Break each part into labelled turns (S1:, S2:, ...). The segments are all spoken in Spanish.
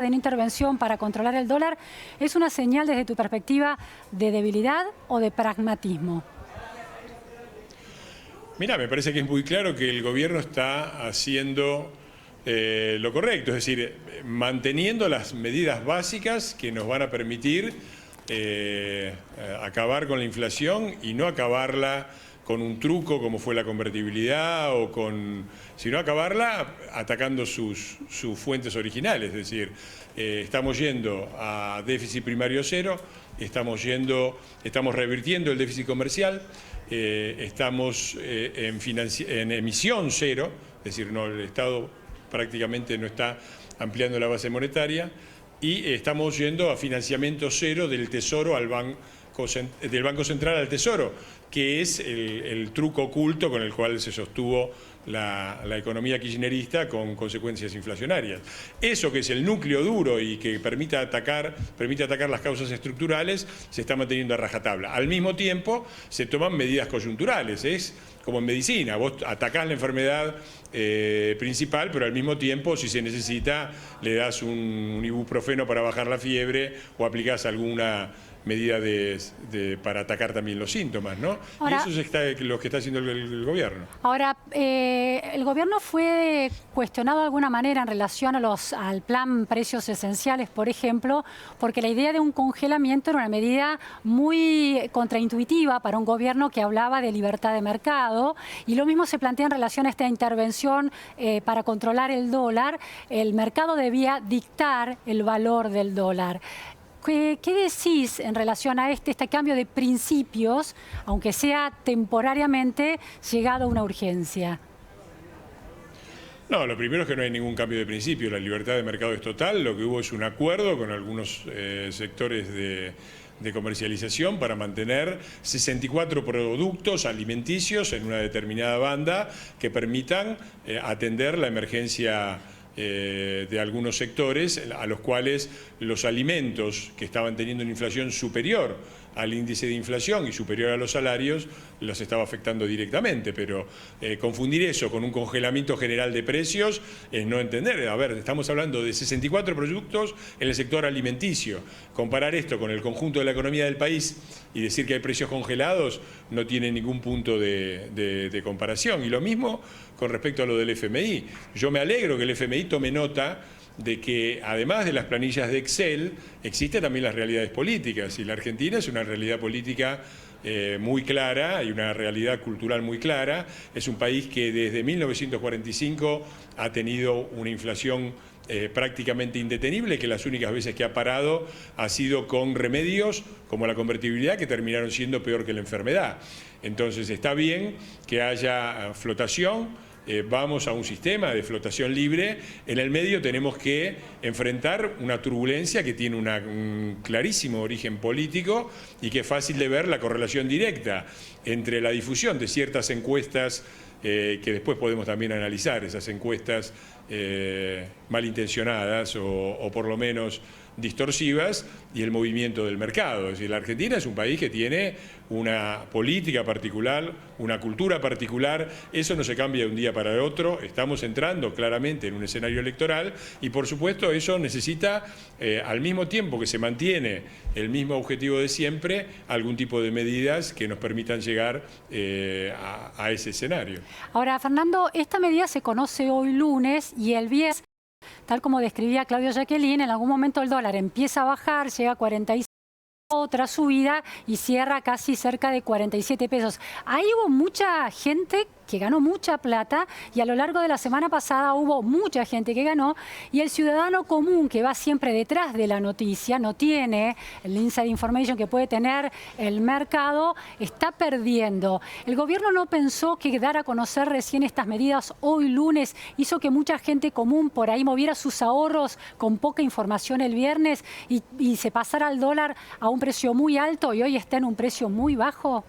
S1: de una intervención para controlar el dólar, ¿es una señal desde tu perspectiva de debilidad o de pragmatismo?
S2: Mira, me parece que es muy claro que el gobierno está haciendo lo correcto, es decir, manteniendo las medidas básicas que nos van a permitir acabar con la inflación y no acabarla con un truco como fue la convertibilidad, sino acabarla atacando sus fuentes originales. Es decir, estamos yendo a déficit primario cero, estamos revirtiendo el déficit comercial, estamos en emisión cero, es decir, no, el Estado prácticamente no está ampliando la base monetaria, y estamos yendo a financiamiento cero del Tesoro del Banco Central al Tesoro, que es el truco oculto con el cual se sostuvo la economía kirchnerista con consecuencias inflacionarias. Eso, que es el núcleo duro y que permite atacar las causas estructurales, se está manteniendo a rajatabla. Al mismo tiempo, se toman medidas coyunturales. Es como en medicina, vos atacás la enfermedad principal, pero al mismo tiempo, si se necesita, le das un ibuprofeno para bajar la fiebre o aplicás alguna medida para atacar también los síntomas, ¿no?
S1: Ahora,
S2: y eso es lo que está haciendo el gobierno.
S1: Ahora, el gobierno fue cuestionado de alguna manera en relación al plan precios esenciales, por ejemplo, porque la idea de un congelamiento era una medida muy contraintuitiva para un gobierno que hablaba de libertad de mercado, y lo mismo se plantea en relación a esta intervención para controlar el dólar. El mercado debía dictar el valor del dólar. ¿Qué decís en relación a este cambio de principios, aunque sea temporariamente llegado a una urgencia?
S2: No, lo primero es que no hay ningún cambio de principio. La libertad de mercado es total. Lo que hubo es un acuerdo con algunos sectores de comercialización para mantener 64 productos alimenticios en una determinada banda que permitan atender la emergencia de algunos sectores a los cuales los alimentos que estaban teniendo una inflación superior al índice de inflación y superior a los salarios los estaba afectando directamente, pero confundir eso con un congelamiento general de precios es no entender. A ver, estamos hablando de 64 productos en el sector alimenticio. Comparar esto con el conjunto de la economía del país y decir que hay precios congelados no tiene ningún punto de comparación. Y lo mismo con respecto a lo del FMI. Yo me alegro que el FMI tome nota de que además de las planillas de Excel, existen también las realidades políticas, y la Argentina es una realidad política muy clara y una realidad cultural muy clara. Es un país que desde 1945 ha tenido una inflación prácticamente indetenible, que las únicas veces que ha parado ha sido con remedios como la convertibilidad, que terminaron siendo peor que la enfermedad. Entonces está bien que haya flotación. Vamos a un sistema de flotación libre. En el medio tenemos que enfrentar una turbulencia que tiene un clarísimo origen político y que es fácil de ver la correlación directa entre la difusión de ciertas encuestas que después podemos también analizar, esas encuestas malintencionadas o por lo menos distorsivas, y el movimiento del mercado. Es decir, la Argentina es un país que tiene una política particular, una cultura particular. Eso no se cambia de un día para el otro. Estamos entrando claramente en un escenario electoral y, por supuesto, eso necesita, al mismo tiempo que se mantiene el mismo objetivo de siempre, algún tipo de medidas que nos permitan llegar a ese escenario.
S1: Ahora, Fernando, esta medida se conoce hoy lunes, y el viernes, tal como describía Claudio Jacqueline, en algún momento el dólar empieza a bajar, llega a 45, otra subida y cierra casi cerca de 47 pesos. Ahí hubo mucha gente que ganó mucha plata, y a lo largo de la semana pasada hubo mucha gente que ganó, y el ciudadano común, que va siempre detrás de la noticia, no tiene el inside information que puede tener el mercado, está perdiendo. El gobierno no pensó que dar a conocer recién estas medidas hoy lunes hizo que mucha gente común por ahí moviera sus ahorros con poca información el viernes y se pasara al dólar a un precio muy alto y hoy está en un precio muy bajo.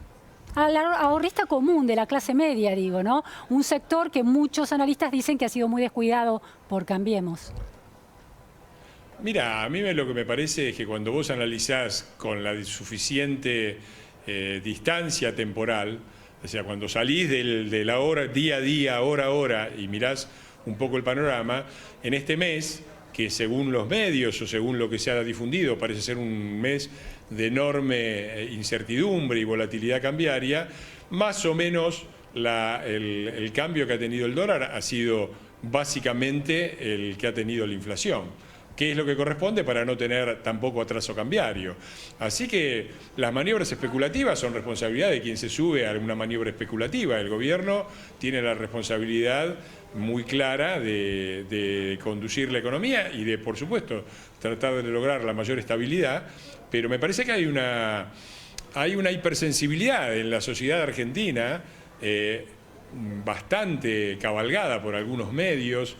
S1: Al ahorrista común de la clase media, digo, ¿no? Un sector que muchos analistas dicen que ha sido muy descuidado por Cambiemos.
S2: Mira, a mí lo que me parece es que cuando vos analizás con la suficiente distancia temporal, o sea, cuando salís de la hora, día a día, hora a hora, y mirás un poco el panorama, en este mes que según los medios o según lo que se ha difundido parece ser un mes de enorme incertidumbre y volatilidad cambiaria, más o menos el cambio que ha tenido el dólar ha sido básicamente el que ha tenido la inflación, que es lo que corresponde para no tener tampoco atraso cambiario. Así que las maniobras especulativas son responsabilidad de quien se sube a una maniobra especulativa. El gobierno tiene la responsabilidad muy clara de conducir la economía y de, por supuesto, tratar de lograr la mayor estabilidad, pero me parece que hay una hipersensibilidad en la sociedad argentina, bastante cabalgada por algunos medios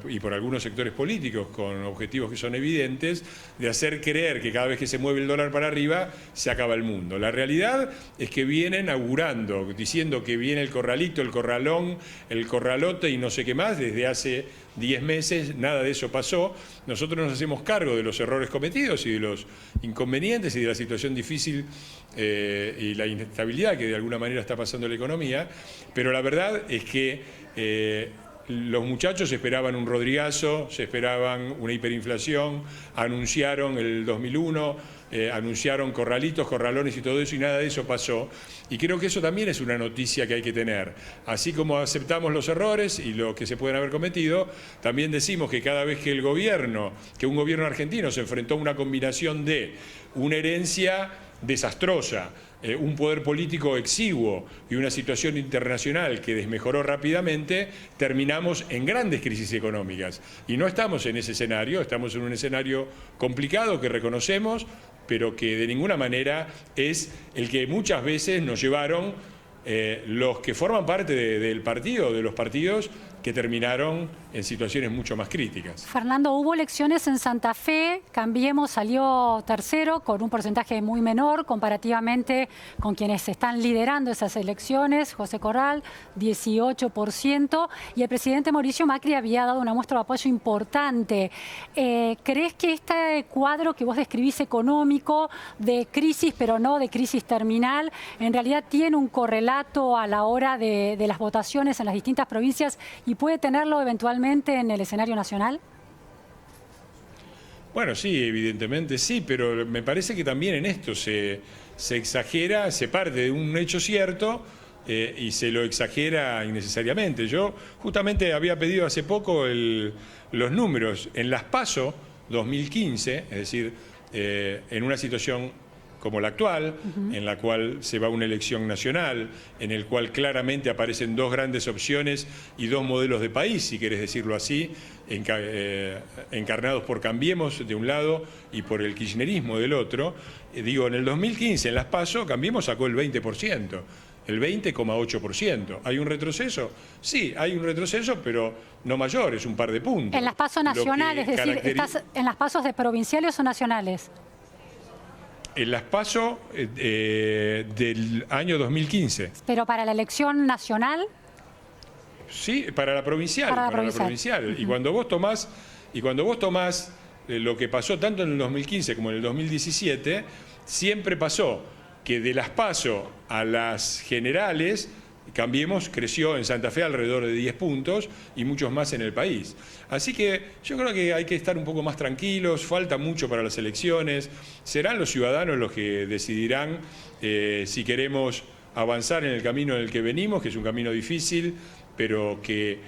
S2: y por algunos sectores políticos con objetivos que son evidentes, de hacer creer que cada vez que se mueve el dólar para arriba se acaba el mundo. La realidad es que vienen augurando, diciendo que viene el corralito, el corralón, el corralote y no sé qué más desde hace 10 meses, nada de eso pasó. Nosotros nos hacemos cargo de los errores cometidos y de los inconvenientes y de la situación difícil y la inestabilidad que de alguna manera está pasando la economía, pero la verdad es que los muchachos esperaban un Rodrigazo, se esperaban una hiperinflación, anunciaron el 2001, anunciaron corralitos, corralones y todo eso, y nada de eso pasó. Y creo que eso también es una noticia que hay que tener. Así como aceptamos los errores y lo que se pueden haber cometido, también decimos que cada vez que un gobierno argentino se enfrentó a una combinación de una herencia desastrosa, un poder político exiguo y una situación internacional que desmejoró rápidamente, terminamos en grandes crisis económicas. Y no estamos en ese escenario, estamos en un escenario complicado que reconocemos, pero que de ninguna manera es el que muchas veces nos llevaron los que forman parte del partido, de los partidos que terminaron en situaciones mucho más críticas.
S1: Fernando, hubo elecciones en Santa Fe, Cambiemos salió tercero con un porcentaje muy menor comparativamente con quienes están liderando esas elecciones, José Corral, 18%, y el presidente Mauricio Macri había dado una muestra de apoyo importante. ¿Crees que este cuadro que vos describís económico, de crisis pero no de crisis terminal, en realidad tiene un correlato a la hora de las votaciones en las distintas provincias y puede tenerlo eventualmente en el escenario nacional?
S2: Bueno, sí, evidentemente sí, pero me parece que también en esto se exagera, se parte de un hecho cierto y se lo exagera innecesariamente. Yo justamente había pedido hace poco los números en las PASO 2015, es decir, en una situación como la actual, en la cual se va a una elección nacional, en el cual claramente aparecen dos grandes opciones y dos modelos de país, si querés decirlo así, encarnados por Cambiemos de un lado y por el kirchnerismo del otro. Digo, en el 2015, en las PASO, Cambiemos sacó el 20%. El 20,8%. ¿Hay un retroceso? Sí, hay un retroceso, pero no mayor, es un par de puntos.
S1: En las PASO nacionales, es decir, ¿estás en las PASOs de provinciales o nacionales?
S2: En las PASO del año 2015.
S1: ¿Pero para la elección nacional?
S2: Sí, para la provincial. Para la provincial. Y cuando vos tomás lo que pasó tanto en el 2015 como en el 2017, siempre pasó que de las PASO a las generales, Cambiemos creció en Santa Fe alrededor de 10 puntos y muchos más en el país. Así que yo creo que hay que estar un poco más tranquilos, falta mucho para las elecciones, serán los ciudadanos los que decidirán si queremos avanzar en el camino en el que venimos, que es un camino difícil, pero que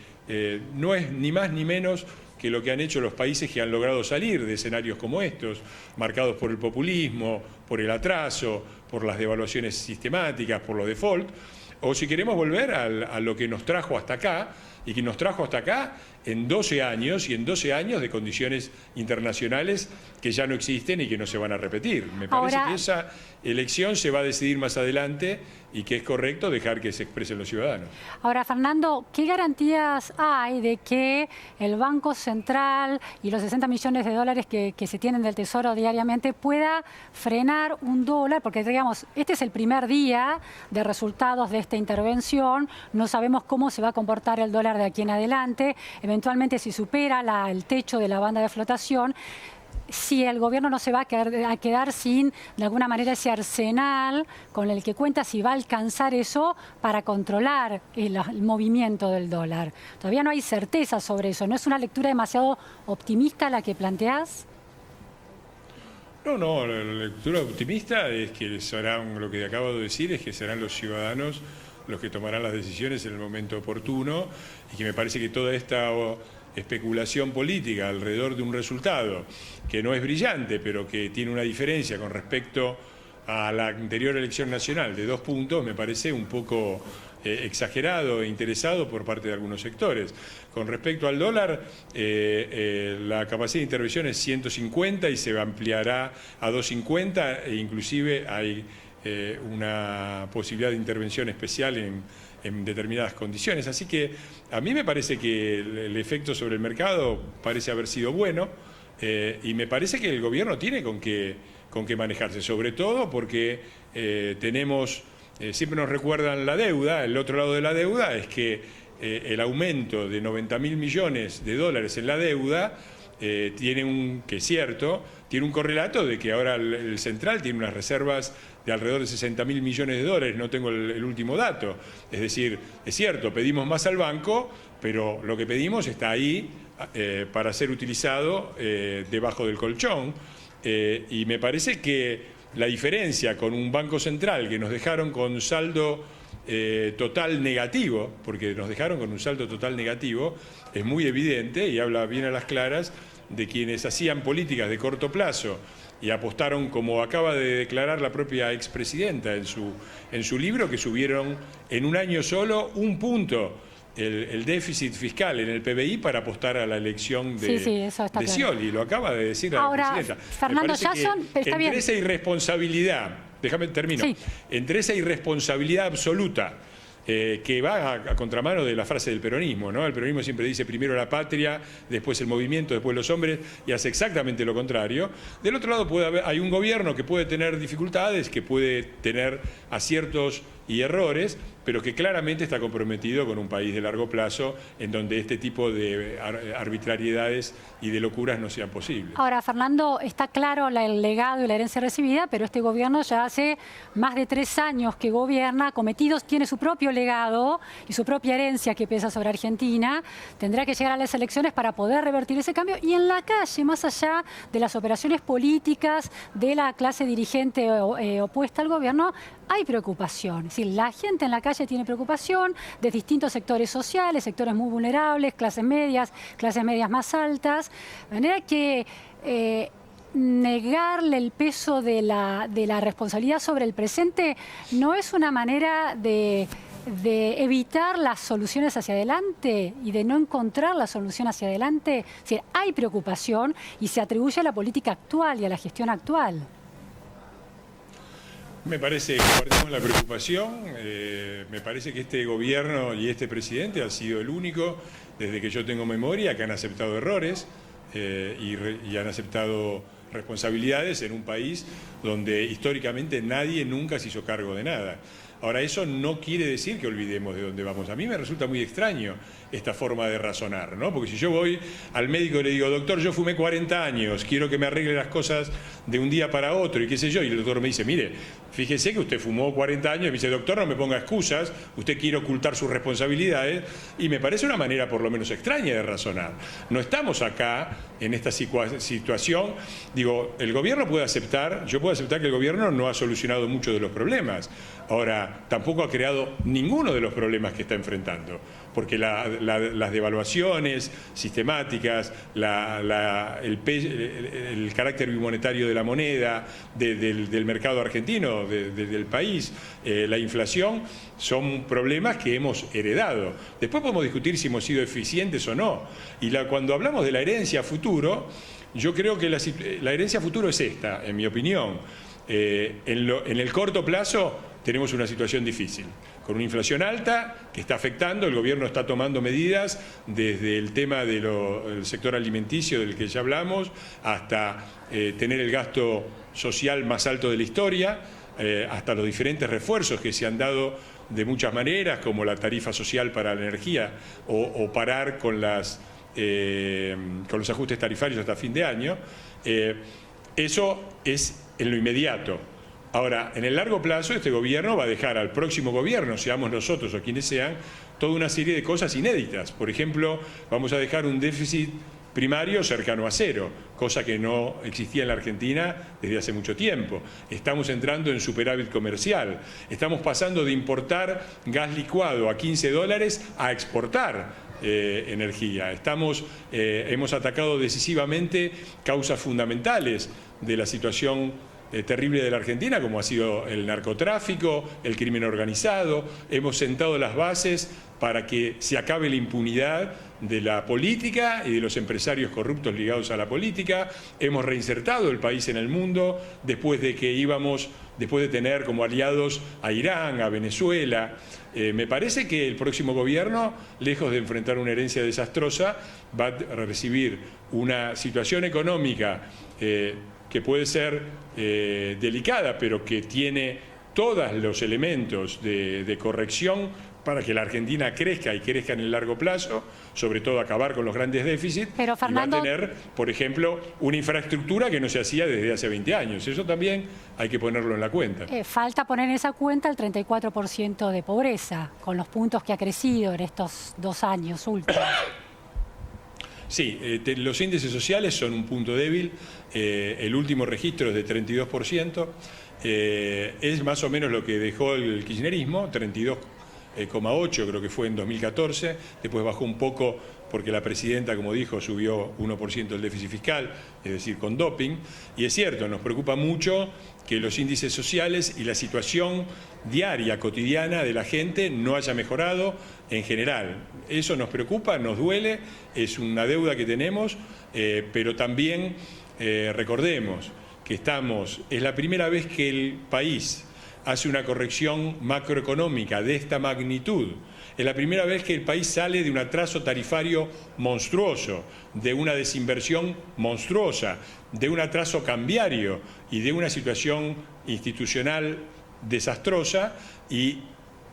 S2: no es ni más ni menos que lo que han hecho los países que han logrado salir de escenarios como estos, marcados por el populismo, por el atraso, por las devaluaciones sistemáticas, por los default, o si queremos volver a lo que nos trajo hasta acá, y que nos trajo hasta acá en 12 años, y en 12 años de condiciones internacionales que ya no existen y que no se van a repetir. Me parece que esa elección se va a decidir más adelante y que es correcto dejar que se expresen los ciudadanos.
S1: Ahora, Fernando, ¿qué garantías hay de que el Banco Central y los 60 millones de dólares que se tienen del Tesoro diariamente pueda frenar un dólar? Porque, digamos, este es el primer día de resultados de esta intervención, no sabemos cómo se va a comportar el dólar dólar de aquí en adelante, eventualmente si supera el techo de la banda de flotación, si el gobierno no se va a quedar sin, de alguna manera, ese arsenal con el que cuenta, si va a alcanzar eso para controlar el movimiento del dólar. Todavía no hay certeza sobre eso. ¿No es una lectura demasiado optimista la que planteás?
S2: No, la lectura optimista es que serán, lo que acabo de decir, es que serán los ciudadanos los que tomarán las decisiones en el momento oportuno, y que me parece que toda esta especulación política alrededor de un resultado que no es brillante, pero que tiene una diferencia con respecto a la anterior elección nacional de 2 puntos, me parece un poco exagerado e interesado por parte de algunos sectores. Con respecto al dólar, la capacidad de intervención es 150 y se ampliará a 250, e inclusive hay una posibilidad de intervención especial en determinadas condiciones. Así que a mí me parece que el efecto sobre el mercado parece haber sido bueno, y me parece que el gobierno tiene con qué manejarse, sobre todo porque tenemos, siempre nos recuerdan la deuda. El otro lado de la deuda es que el aumento de 90.000 millones de dólares en la deuda tiene que es cierto, tiene un correlato de que ahora el central tiene unas reservas de alrededor de 60.000 millones de dólares, no tengo el último dato. Es decir, es cierto, pedimos más al banco, pero lo que pedimos está ahí para ser utilizado debajo del colchón, y me parece que la diferencia con un banco central que nos dejaron con saldo total negativo, porque nos dejaron con un saldo total negativo, es muy evidente y habla bien a las claras de quienes hacían políticas de corto plazo y apostaron, como acaba de declarar la propia expresidenta en su libro, que subieron en un año solo 1 punto el déficit fiscal en el PBI para apostar a la elección de Scioli. Lo acaba de decir la presidenta.
S1: Fernando, ya son... Está bien.
S2: Entre esa irresponsabilidad, déjame termino, entre esa irresponsabilidad absoluta que va a contramano de la frase del peronismo, ¿no? El peronismo siempre dice primero la patria, después el movimiento, después los hombres, y hace exactamente lo contrario. Del otro lado hay un gobierno que puede tener dificultades, que puede tener aciertos y errores, pero que claramente está comprometido con un país de largo plazo en donde este tipo de arbitrariedades y de locuras no sean posibles.
S1: Ahora, Fernando, está claro el legado y la herencia recibida, pero este gobierno ya hace más de 3 años que gobierna, tiene su propio legado y su propia herencia que pesa sobre Argentina. Tendrá que llegar a las elecciones para poder revertir ese cambio, y en la calle, más allá de las operaciones políticas de la clase dirigente opuesta al gobierno, hay preocupación. Es decir, la gente en la calle tiene preocupación de distintos sectores sociales, sectores muy vulnerables, clases medias más altas. De manera que negarle el peso de la responsabilidad sobre el presente no es una manera de evitar las soluciones hacia adelante y de no encontrar la solución hacia adelante. Es decir, hay preocupación y se atribuye a la política actual y a la gestión actual.
S2: Me parece que compartimos la preocupación. Me parece que este gobierno y este presidente ha sido el único, desde que yo tengo memoria, que han aceptado errores y han aceptado responsabilidades en un país donde históricamente nadie nunca se hizo cargo de nada. Ahora, eso no quiere decir que olvidemos de dónde vamos. A mí me resulta muy extraño esta forma de razonar, ¿no? Porque si yo voy al médico y le digo, doctor, yo fumé 40 años, quiero que me arregle las cosas de un día para otro, y qué sé yo, y el doctor me dice, mire, fíjese que usted fumó 40 años, y me dice, doctor, no me ponga excusas, usted quiere ocultar sus responsabilidades, y me parece una manera por lo menos extraña de razonar. No estamos acá en esta situación, digo, el gobierno puede aceptar, yo puedo aceptar que el gobierno no ha solucionado muchos de los problemas. Ahora, tampoco ha creado ninguno de los problemas que está enfrentando, porque las devaluaciones sistemáticas, el carácter bimonetario de la moneda, del mercado argentino, del país, la inflación, son problemas que hemos heredado. Después podemos discutir si hemos sido eficientes o no. Y cuando hablamos de la herencia a futuro, yo creo que la herencia a futuro es esta, en mi opinión. En el corto plazo tenemos una situación difícil, con una inflación alta que está afectando, el gobierno está tomando medidas desde el tema del sector alimenticio del que ya hablamos, hasta tener el gasto social más alto de la historia, hasta los diferentes refuerzos que se han dado de muchas maneras, como la tarifa social para la energía o parar con los ajustes tarifarios hasta fin de año. Eso es en lo inmediato. Ahora, en el largo plazo, este gobierno va a dejar al próximo gobierno, seamos nosotros o quienes sean, toda una serie de cosas inéditas. Por ejemplo, vamos a dejar un déficit primario cercano a cero, cosa que no existía en la Argentina desde hace mucho tiempo. Estamos entrando en superávit comercial. Estamos pasando de importar gas licuado a $15 a exportar energía. Hemos atacado decisivamente causas fundamentales de la situación terrible de la Argentina, como ha sido el narcotráfico, el crimen organizado. Hemos sentado las bases para que se acabe la impunidad de la política y de los empresarios corruptos ligados a la política. Hemos reinsertado el país en el mundo después de tener como aliados a Irán, a Venezuela. Me parece que el próximo gobierno, lejos de enfrentar una herencia desastrosa, va a recibir una situación económica que puede ser delicada, pero que tiene todos los elementos de corrección para que la Argentina crezca y crezca en el largo plazo, sobre todo acabar con los grandes déficits.
S1: Pero, Fernando,
S2: y va a tener, por ejemplo, una infraestructura que no se hacía desde hace 20 años. Eso también hay que ponerlo en la cuenta.
S1: Falta poner en esa cuenta el 34% de pobreza, con los puntos que ha crecido en estos 2 años últimos.
S2: Sí, los índices sociales son un punto débil. El último registro es de 32%. Es más o menos lo que dejó el kirchnerismo, 32,8 creo que fue en 2014. Después bajó un poco porque la presidenta, como dijo, subió 1% el déficit fiscal, es decir, con doping. Y es cierto, nos preocupa mucho que los índices sociales y la situación diaria, cotidiana de la gente no haya mejorado en general. Eso nos preocupa, nos duele, es una deuda que tenemos, pero también recordemos que es la primera vez que el país hace una corrección macroeconómica de esta magnitud. Es la primera vez que el país sale de un atraso tarifario monstruoso, de una desinversión monstruosa, de un atraso cambiario y de una situación institucional desastrosa, y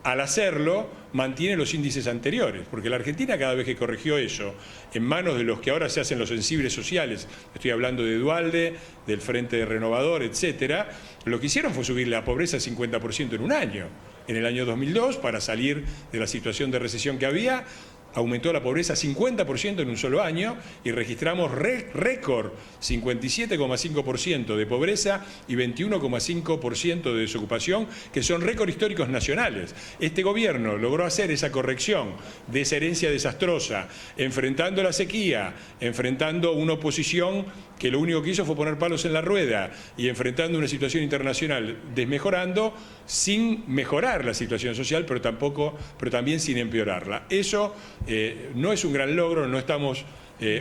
S2: al hacerlo mantiene los índices anteriores, porque la Argentina, cada vez que corrigió eso en manos de los que ahora se hacen los sensibles sociales, estoy hablando de Duhalde, del Frente Renovador, etcétera, lo que hicieron fue subir la pobreza 50% en un año. En el año 2002, para salir de la situación de recesión que había, aumentó la pobreza 50% en un solo año y registramos récord 57,5% de pobreza y 21,5% de desocupación, que son récord históricos nacionales. Este gobierno logró hacer esa corrección de esa herencia desastrosa, enfrentando la sequía, enfrentando una oposición que lo único que hizo fue poner palos en la rueda, y enfrentando una situación internacional desmejorando, sin mejorar la situación social, pero también sin empeorarla. Eso no es un gran logro, no estamos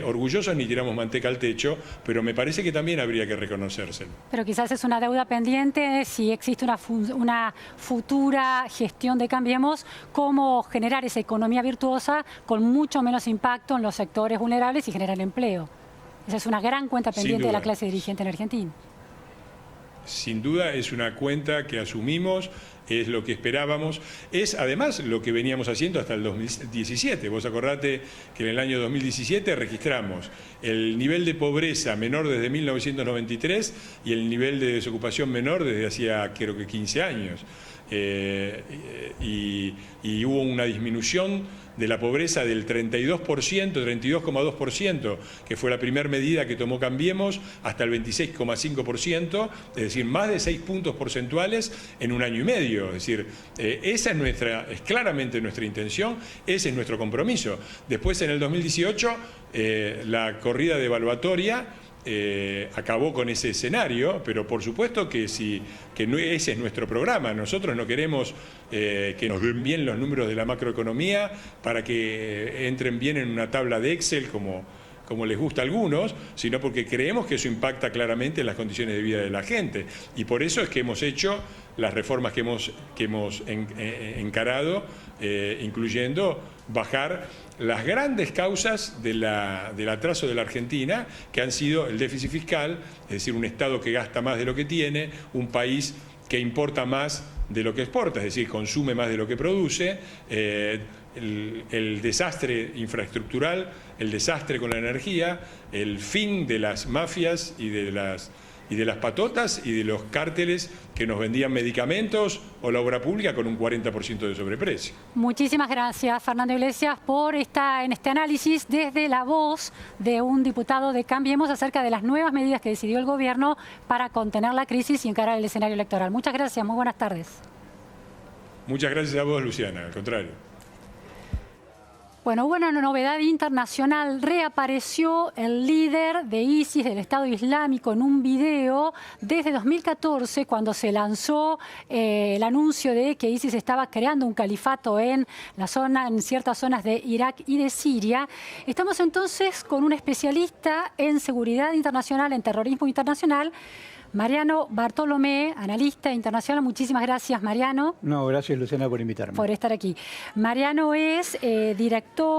S2: orgullosos ni tiramos manteca al techo, pero me parece que también habría que reconocérselo.
S1: Pero quizás es una deuda pendiente si existe una futura gestión de Cambiemos, cómo generar esa economía virtuosa con mucho menos impacto en los sectores vulnerables y generar empleo. Esa es una gran cuenta pendiente de la clase dirigente en Argentina.
S2: Sin duda es una cuenta que asumimos, es lo que esperábamos, es además lo que veníamos haciendo hasta el 2017. Vos acordate que en el año 2017 registramos el nivel de pobreza menor desde 1993 y el nivel de desocupación menor desde hacía creo que 15 años. Y hubo una disminución de la pobreza del 32,2%, que fue la primera medida que tomó Cambiemos, hasta el 26,5%, es decir, más de 6 puntos porcentuales en un año y medio. Es decir, esa es claramente nuestra intención, ese es nuestro compromiso. Después, en el 2018, la corrida devaluatoria acabó con ese escenario, pero por supuesto que ese es nuestro programa. Nosotros no queremos que nos den bien los números de la macroeconomía para que entren bien en una tabla de Excel como les gusta a algunos, sino porque creemos que eso impacta claramente en las condiciones de vida de la gente. Y por eso es que hemos hecho las reformas que hemos encarado, incluyendo bajar las grandes causas del atraso de la Argentina, que han sido el déficit fiscal, es decir, un Estado que gasta más de lo que tiene, un país que importa más de lo que exporta, es decir, consume más de lo que produce. El desastre infraestructural, el desastre con la energía, el fin de las mafias y de las patotas y de los cárteles que nos vendían medicamentos o la obra pública con un 40% de sobreprecio.
S1: Muchísimas gracias, Fernando Iglesias, por este análisis desde la voz de un diputado de Cambiemos acerca de las nuevas medidas que decidió el gobierno para contener la crisis y encarar el escenario electoral. Muchas gracias, muy buenas tardes.
S2: Muchas gracias a vos, Luciana, al contrario.
S1: Bueno, hubo una novedad internacional. Reapareció el líder de ISIS, del Estado Islámico, en un video desde 2014, cuando se lanzó el anuncio de que ISIS estaba creando un califato en ciertas zonas de Irak y de Siria. Estamos entonces con un especialista en seguridad internacional, en terrorismo internacional, Mariano Bartolomé, analista internacional. Muchísimas gracias, Mariano.
S3: No, gracias, Luciana, por invitarme.
S1: Por estar aquí. Mariano es director